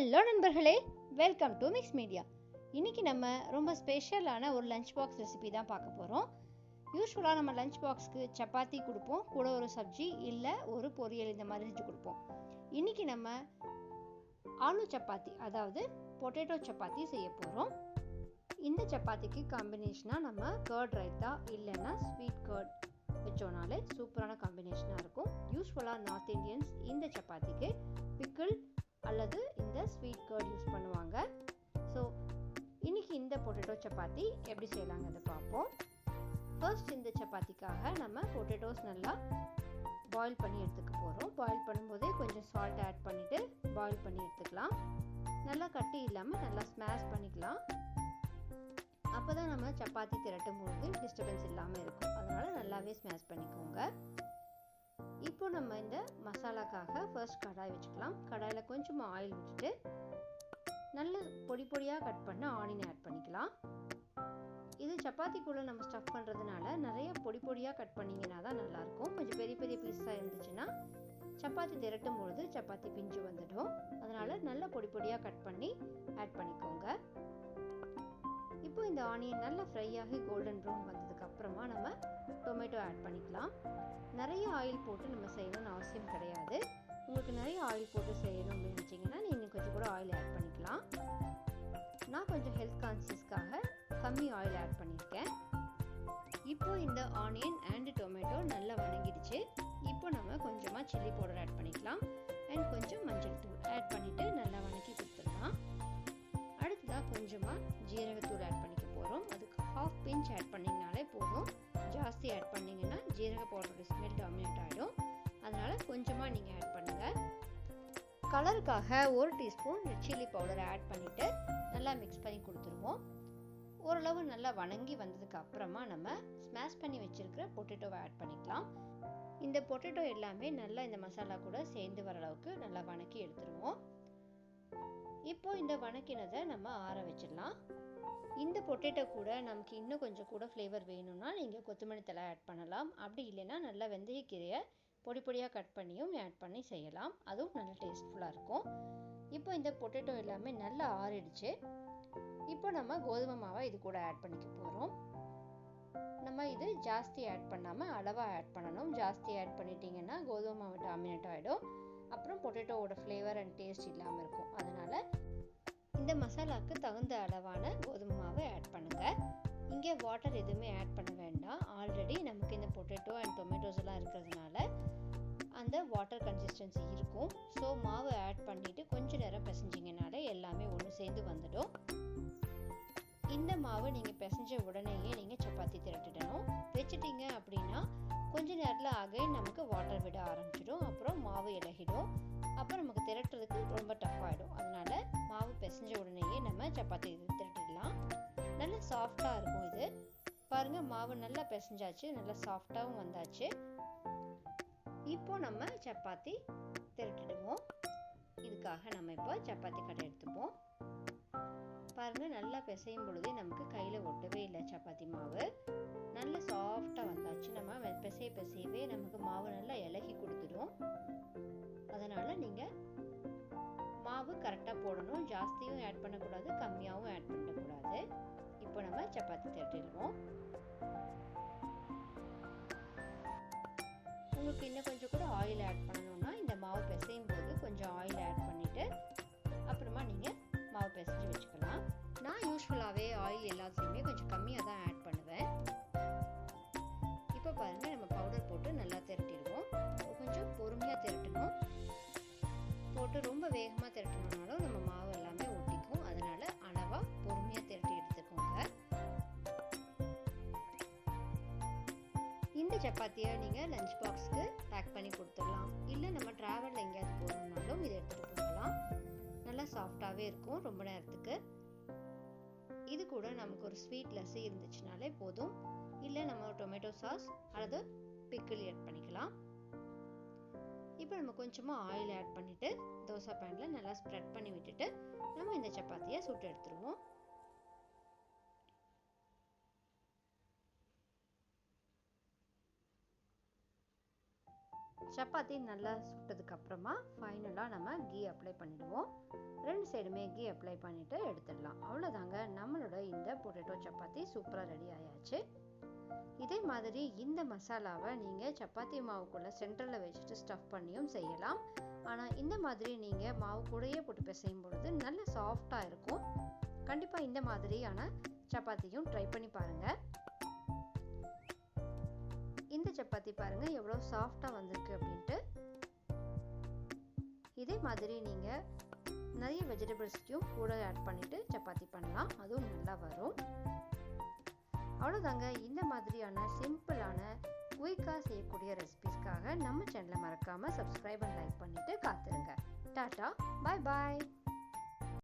Hello நண்பர்களே, welcome to mix media. இன்றைக்கி நம்ம ரொம்ப ஸ்பெஷலான ஒரு லஞ்ச் பாக்ஸ் ரெசிபி தான் பார்க்க போகிறோம். யூஸ்வலாக நம்ம லஞ்ச் பாக்ஸ்க்கு சப்பாத்தி கொடுப்போம், கூட ஒரு சப்ஜி இல்லை ஒரு பொரியல் இந்த மாதிரி செஞ்சு கொடுப்போம். இன்றைக்கி நம்ம ஆலு சப்பாத்தி, அதாவது பொட்டேட்டோ சப்பாத்தி செய்ய போகிறோம். இந்த சப்பாத்திக்கு காம்பினேஷனாக நம்ம கர்ட் ரைத்தா இல்லைன்னா ஸ்வீட் கர்ட் வச்சோனாலே சூப்பரான காம்பினேஷனாக இருக்கும். யூஸ்வலாக நார்த் இந்தியன்ஸ் இந்த சப்பாத்திக்கு பிக்கிள் அல்லது இந்த ஸ்வீட் கர்ட் யூஸ் பண்ணுவாங்க. ஸோ இன்றைக்கி இந்த பொட்டேட்டோ சப்பாத்தி எப்படி செய்யலாங்கிறத பார்ப்போம். ஃபர்ஸ்ட் இந்த சப்பாத்திக்காக நம்ம பொட்டேட்டோஸ் நல்லா பாயில் பண்ணி எடுத்துக்க போகிறோம். பாயில் பண்ணும்போதே கொஞ்சம் சால்ட் ஆட் பண்ணிவிட்டு பாயில் பண்ணி எடுத்துக்கலாம். நல்லா கட்டி இல்லாமல் நல்லா ஸ்மாஷ் பண்ணிக்கலாம். அப்போ தான் நம்ம சப்பாத்தி திரட்டும் பொழுது டிஸ்டர்பன்ஸ் இல்லாமல் இருக்கும். அதனால் நல்லாவே ஸ்மாஷ் பண்ணிக்கோங்க. இப்போ நம்ம இந்த மசாலாக்காக ஃபர்ஸ்ட் கடாய் வச்சுக்கலாம். கடாயில் கொஞ்சமாக ஆயில் விட்டுட்டு நல்ல பொடி பொடியாக கட் பண்ண ஆனியன் ஆட் பண்ணிக்கலாம். இது சப்பாத்திக்குள்ளே நம்ம ஸ்டஃப் பண்ணுறதுனால நிறைய பொடி பொடியாக கட் பண்ணிங்கன்னா தான் நல்லாயிருக்கும். கொஞ்சம் பெரிய பெரிய பீஸாக இருந்துச்சுன்னா சப்பாத்தி திரட்டும் பொழுது சப்பாத்தி பிஞ்சு வந்துடும். அதனால் நல்ல பொடி பொடியாக கட் பண்ணி ஆட் பண்ணிக்கோங்க. இப்போ இந்த ஆனியன் நல்லா ஃப்ரை ஆகி கோல்டன் ப்ரௌன் வந்ததுக்கு அப்புறமா நம்ம டொமேட்டோ ஆட் பண்ணிக்கலாம். நிறைய ஆயில் போட்டு நம்ம செய்யணும்னு அவசியம் கிடையாது. உங்களுக்கு நிறைய ஆயில் போட்டு செய்யணும்னு நினச்சிங்கன்னா நீங்கள் கொஞ்சம் கூட ஆயில் ஆட் பண்ணிக்கலாம். நான் கொஞ்சம் ஹெல்த் கான்சியஸ்க்காக கம்மி ஆயில் ஆட் பண்ணியிருக்கேன். இப்போ இந்த ஆனியன் அண்ட் டொமேட்டோ நல்லா வணங்கிடுச்சு. இப்போ நம்ம கொஞ்சமாக சில்லி பவுடர் ஆட் பண்ணிக்கலாம் அண்ட் கொஞ்சம் மஞ்சள் தூள் ஆட் பண்ணிவிட்டு நல்லா வணக்கி கொடுத்துடலாம். அடுத்ததாக கொஞ்சமாக ஜீரகத்தூள் ஆட் பண்ணிக்க போகிறோம். அதுக்கு ஹாஃப் பிஞ்ச் ஆட் பண்ணிங்கனாலே போதும். ஜாஸ்தி ஆட் பண்ணிங்கன்னா ஜீரக பவுடரோட ஸ்மெல் டாமினேட் ஆகிடும். அதனால் கொஞ்சமாக நீங்கள் ஆட் பண்ணுங்கள். கலருக்காக 1 டீஸ்பூன் ரெட் சில்லி பவுடரை ஆட் பண்ணிவிட்டு நல்லா மிக்ஸ் பண்ணி கொடுத்துருவோம். ஓரளவு நல்லா வணங்கி வந்ததுக்கு அப்புறமா நம்ம ஸ்மாஷ் பண்ணி வச்சுருக்கிற பொட்டேட்டோவை ஆட் பண்ணிக்கலாம். இந்த பொட்டேட்டோ எல்லாமே நல்லா இந்த மசாலா கூட சேர்ந்து வர அளவுக்கு நல்லா வணக்கி எடுத்துருவோம். இப்போ இந்த வணக்கினதை நம்ம ஆற வச்சிடலாம். இந்த பொட்டேட்டோ கூட நமக்கு இன்னும் கொஞ்சம் கூட ஃப்ளேவர் வேணும்னா நீங்கள் கொத்தமல்லி தழை ஆட் பண்ணலாம். அப்படி இல்லைன்னா நல்லா வெந்தயக்கீரையை பொடி பொடியாக கட் பண்ணியும் ஆட் பண்ணி செய்யலாம். அதுவும் நல்ல டேஸ்ட்ஃபுல்லாக இருக்கும். இப்போ இந்த பொட்டேட்டோ எல்லாமே நல்லா ஆறிடுச்சு. இப்போ நம்ம கோதுமை மாவை இது கூட ஆட் பண்ணிக்க போகிறோம். நம்ம இது ஜாஸ்தி ஆட் பண்ணாமல் அளவாக ஆட் பண்ணணும். ஜாஸ்தி ஆட் பண்ணிட்டீங்கன்னா கோதுமை மாவு டாமினேட் ஆகிடும். அப்புறம் பொட்டேட்டோவோட ஃப்ளேவர் அண்ட் டேஸ்ட் இல்லாமல் இருக்கும். அதனால் இந்த மசாலாவுக்கு தகுந்த அளவான கோதுமை மாவை ஆட் பண்ணுங்கள். இங்கே வாட்டர் எதுவுமே ஆட் பண்ண வேண்டாம். ஆல்ரெடி நமக்கு இந்த பொட்டேட்டோ அண்ட் டொமேட்டோஸ் எல்லாம் இருக்கிறதுனால அந்த வாட்டர் கன்சிஸ்டன்சி இருக்கும். ஸோ மாவு ஆட் பண்ணிவிட்டு கொஞ்சம் நேரம் பிசைஞ்சிங்கனாலே எல்லாமே ஒன்று சேர்ந்து வந்துடும். இந்த மாவு நீங்கள் பிசைஞ்ச உடனேயே நீங்கள் சப்பாத்தி திரட்டிடணும். வச்சுட்டீங்க அப்படின்னா கொஞ்ச நேரத்தில் அகைன் நமக்கு வாட்டர் விட ஆரம்பிச்சிடும். அப்புறம் மாவு இலகிடும். அப்புறம் நமக்கு திரட்டுறதுக்கு ரொம்ப டஃப் ஆகிடும். அதனால் மாவு பிசைஞ்ச உடனேயே நம்ம சப்பாத்தி திரட்டிடலாம். நல்லா சாஃப்டாக இருக்கும். இது பாருங்கள், மாவு நல்லா பிசைஞ்சாச்சு, நல்லா சாஃப்டாகவும் வந்தாச்சு. இப்போ நம்ம சப்பாத்தி திரட்டிடுவோம். இதுக்காக நம்ம இப்போ சப்பாத்தி கடை எடுத்துப்போம். பாருங்கள், நல்லா பிசையும் பொழுதே நமக்கு கையில் ஒட்டவே இல்லை. சப்பாத்தி மாவு நல்லா சாஃப்டாக வந்தாச்சு. நம்ம பிசையவே நமக்கு மாவு நல்லா இலகி கொடுத்துடும். அதனால் நீங்கள் மாவு கரெக்டாக போடணும். ஜாஸ்தியும் ஆட் பண்ணக்கூடாது, கம்மியாகவும் ஆட் பண்ணக்கூடாது. இப்போ நம்ம சப்பாத்தி திரட்டிடுவோம். உங்களுக்கு இன்னும் கொஞ்சம் கூட ஆயில் ஆட் பண்ணணும்னா இந்த மாவு பிசையும் போது கொஞ்சம் ஆயில் ஆட் பண்ணிவிட்டு அப்புறமா நீங்கள் மாவு பிசைஞ்சு வச்சுக்கலாம். நான் யூஸ்வலாகவே ஆயில் எல்லாத்தையுமே கொஞ்சம் கம்மியாக தான் ஆட் பண்ணுவேன். இப்போ பாருங்கள், நம்ம பவுடர் போட்டு நல்லா திரட்டிடுவோம். கொஞ்சம் பொறுமையாக திரட்டணும். போட்டு ரொம்ப வேகமாக திரட்டணும்னாலும் நம்ம மாவு எல்லாமே ஒட்டிக்கும். அதனால் அளவாக பொறுமையாக திரட்டி எடுத்துக்கோங்க. இந்த சப்பாத்தியை நீங்கள் லஞ்ச் பாக்ஸ்க்கு பேக் பண்ணி கொடுத்துடலாம். இல்லை நம்ம ட்ராவலில் எங்கேயாவது போகணுன்னாலும் இதை எடுத்துகிட்டு போகலாம். நல்லா சாஃப்டாகவே இருக்கும் ரொம்ப நேரத்துக்கு. இது கூட நமக்கு ஒரு ஸ்வீட் லஸ்ஸி இருந்துச்சுனாலே போதும். இல்லை நம்ம டொமேட்டோ சாஸ் அல்லது பிக்கிள் ஆட் பண்ணிக்கலாம். இப்போ நம்ம கொஞ்சமாக ஆயில் ஆட் பண்ணிவிட்டு தோசை பேனில் நல்லா ஸ்ப்ரெட் பண்ணி விட்டுட்டு நம்ம இந்த சப்பாத்தியை சுட்டு எடுத்துருவோம். சப்பாத்தி நல்லா சுட்டதுக்கு அப்புறமா ஃபைனலாக நம்ம கீ அப்ளை பண்ணிடுவோம். 2 சைடுமே கீ அப்ளை பண்ணிவிட்டு எடுத்துடலாம். அவ்வளோதாங்க, நம்மளோட இந்த பொட்டேட்டோ சப்பாத்தி சூப்பராக ரெடி ஆயாச்சு. இதே மாதிரி இந்த மசாலாவை நீங்கள் சப்பாத்தி மாவுக்குள்ளே சென்டரில் வச்சுட்டு ஸ்டஃப் பண்ணியும் செய்யலாம். ஆனால் இந்த மாதிரி நீங்கள் மாவு கூடயே போட்டு பிசையும் பொழுது நல்ல சாஃப்டாக இருக்கும். கண்டிப்பாக இந்த மாதிரியான சப்பாத்தியும் ட்ரை பண்ணி பாருங்கள். இந்த சப்பாத்தி பாருங்கள் எவ்வளோ சாஃப்டாக வந்திருக்கு அப்படின்ட்டு. இதே மாதிரி நீங்கள் நிறைய வெஜிடபிள்ஸையும் கூட ஆட் பண்ணிவிட்டு சப்பாத்தி பண்ணலாம், அதுவும் நல்லா வரும். அவ்வளோதாங்க, இந்த மாதிரியான சிம்பிளான குயிக்காக செய்யக்கூடிய ரெசிபிஸ்க்காக நம்ம சேனலை மறக்காமல் சப்ஸ்கிரைப் அண்ட் லைக் பண்ணிவிட்டு காத்துருங்க. டாட்டா, பாய் பாய்.